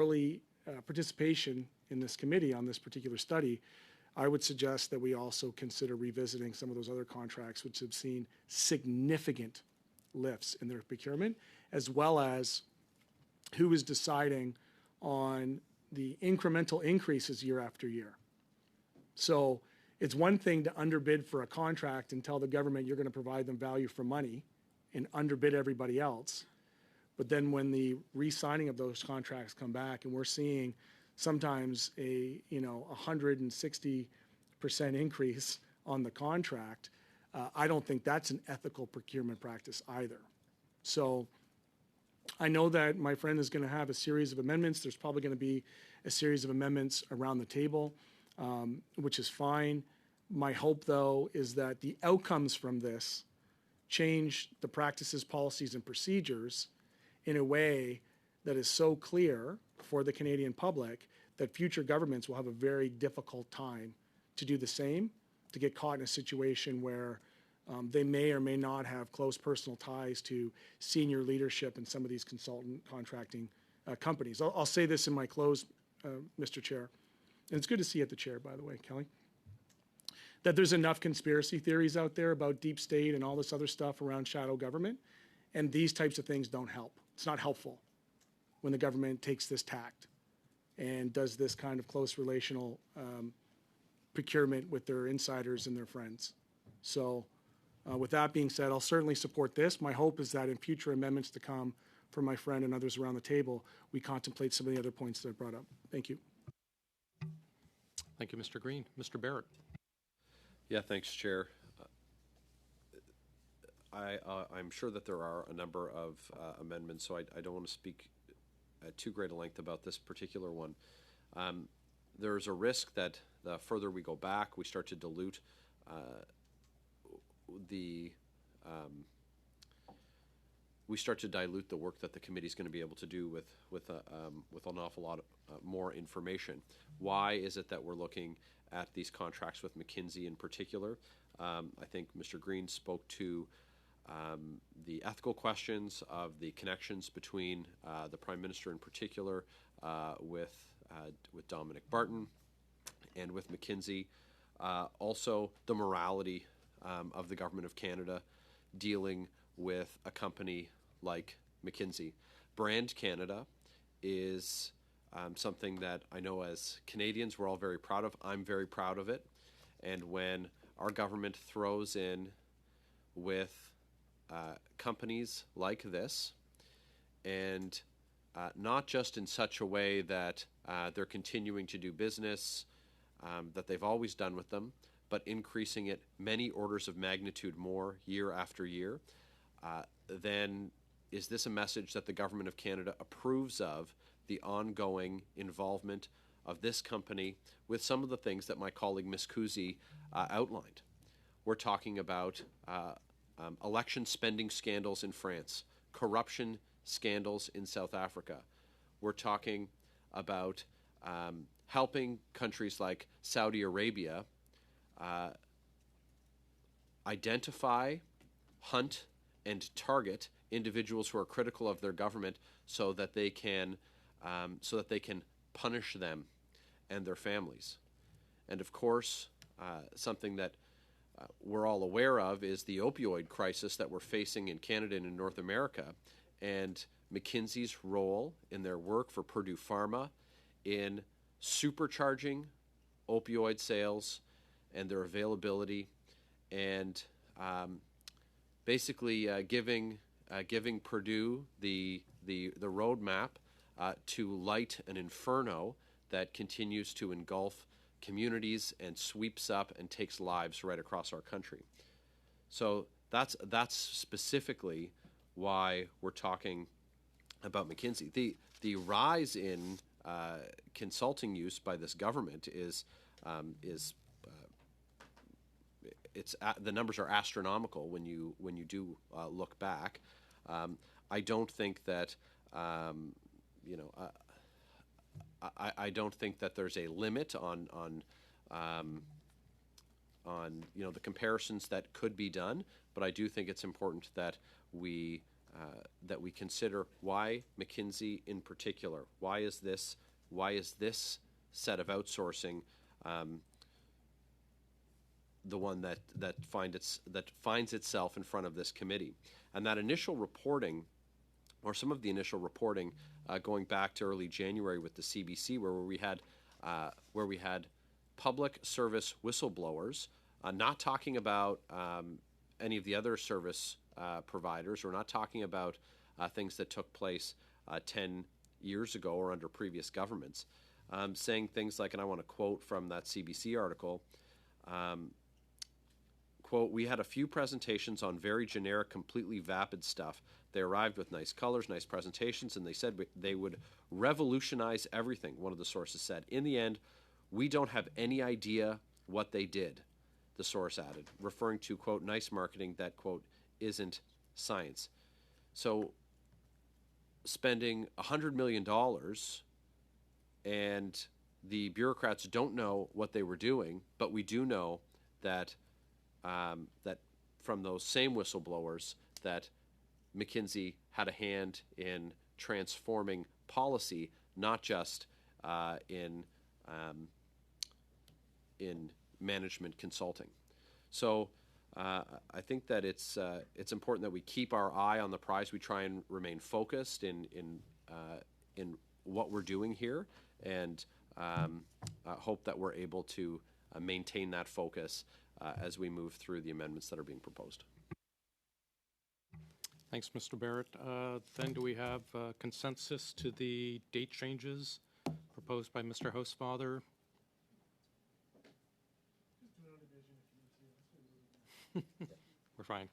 early participation in this committee on this particular study, I would suggest that we also consider revisiting some of those other contracts which have seen significant lifts in their procurement, as well as who is deciding on the incremental increases year after year. So it's one thing to underbid for a contract and tell the government you're going to provide them value for money and underbid everybody else. But then when the re-signing of those contracts come back and we're seeing sometimes a 160% increase on the contract, I don't think that's an ethical procurement practice either. So I know that my friend is going to have a series of amendments. There's probably going to be a series of amendments around the table, which is fine. My hope, though, is that the outcomes from this change the practices, policies, and procedures in a way that is so clear for the Canadian public that future governments will have a very difficult time to do the same, to get caught in a situation where they may or may not have close personal ties to senior leadership in some of these consultant contracting companies. I'll say this in my close, Mr. Chair, and it's good to see you at the chair, by the way, Kelly, that there's enough conspiracy theories out there about deep state and all this other stuff around shadow government, and these types of things don't help. It's not helpful when the government takes this tact and does this kind of close relational procurement with their insiders and their friends. So with that being said, I'll certainly support this. My hope is that in future amendments to come from my friend and others around the table, we contemplate some of the other points that I brought up. Thank you. Thank you, Mr. Green. Mr. Barrett. Yeah, thanks, Chair. I'm sure that there are a number of amendments, so I don't want to speak at too great a length about this particular one. There's a risk that the further we go back, we start to dilute the work that the committee is going to be able to do with an awful lot more information. Why is it that we're looking at these contracts with McKinsey in particular? I think Mr. Green spoke to the ethical questions of the connections between the Prime Minister in particular with Dominic Barton and with McKinsey. Also, the morality of the Government of Canada dealing with a company like McKinsey. Brand Canada is something that I know as Canadians we're all very proud of. I'm very proud of it. And when our government throws in with companies like this, and not just in such a way that they're continuing to do business that they've always done with them, but increasing it many orders of magnitude more year after year, then is this a message that the Government of Canada approves of the ongoing involvement of this company with some of the things that my colleague Ms. Kuzi outlined? We're talking about election spending scandals in France, corruption scandals in South Africa. We're talking about helping countries like Saudi Arabia identify, hunt, and target individuals who are critical of their government so that they can punish them and their families. And of course, something that we're all aware of is the opioid crisis that we're facing in Canada and in North America, and McKinsey's role in their work for Purdue Pharma in supercharging opioid sales and their availability, and basically giving Purdue the roadmap to light an inferno that continues to engulf communities and sweeps up and takes lives right across our country. So that's specifically why we're talking about McKinsey. The rise in consulting use by this government is the numbers are astronomical when you do look back. I don't think that I don't think that there's a limit on the comparisons that could be done, but I do think it's important that we that we consider why McKinsey in particular. Why is this set of outsourcing the one that finds itself in front of this committee? And that initial reporting, or some of the initial reporting, going back to early January with the CBC, where we had public service whistleblowers, not talking about any of the other service providers. We're not talking about things that took place 10 years ago or under previous governments, saying things like, and I want to quote from that CBC article, quote, "We had a few presentations on very generic, completely vapid stuff. They arrived with nice colors, nice presentations, and they said they would revolutionize everything," one of the sources said. "In the end, we don't have any idea what they did," the source added, referring to, quote, "nice marketing that, quote, isn't science." So spending $100 million and the bureaucrats don't know what they were doing, but we do know that that from those same whistleblowers that McKinsey had a hand in transforming policy, not just in management consulting. So I think that it's important that we keep our eye on the prize. We try and remain focused in what we're doing here, and hope that we're able to maintain that focus as we move through the amendments that are being proposed. Thanks, Mr. Barrett. Then do we have consensus to the date changes proposed by Mr. Housefather? We're fine.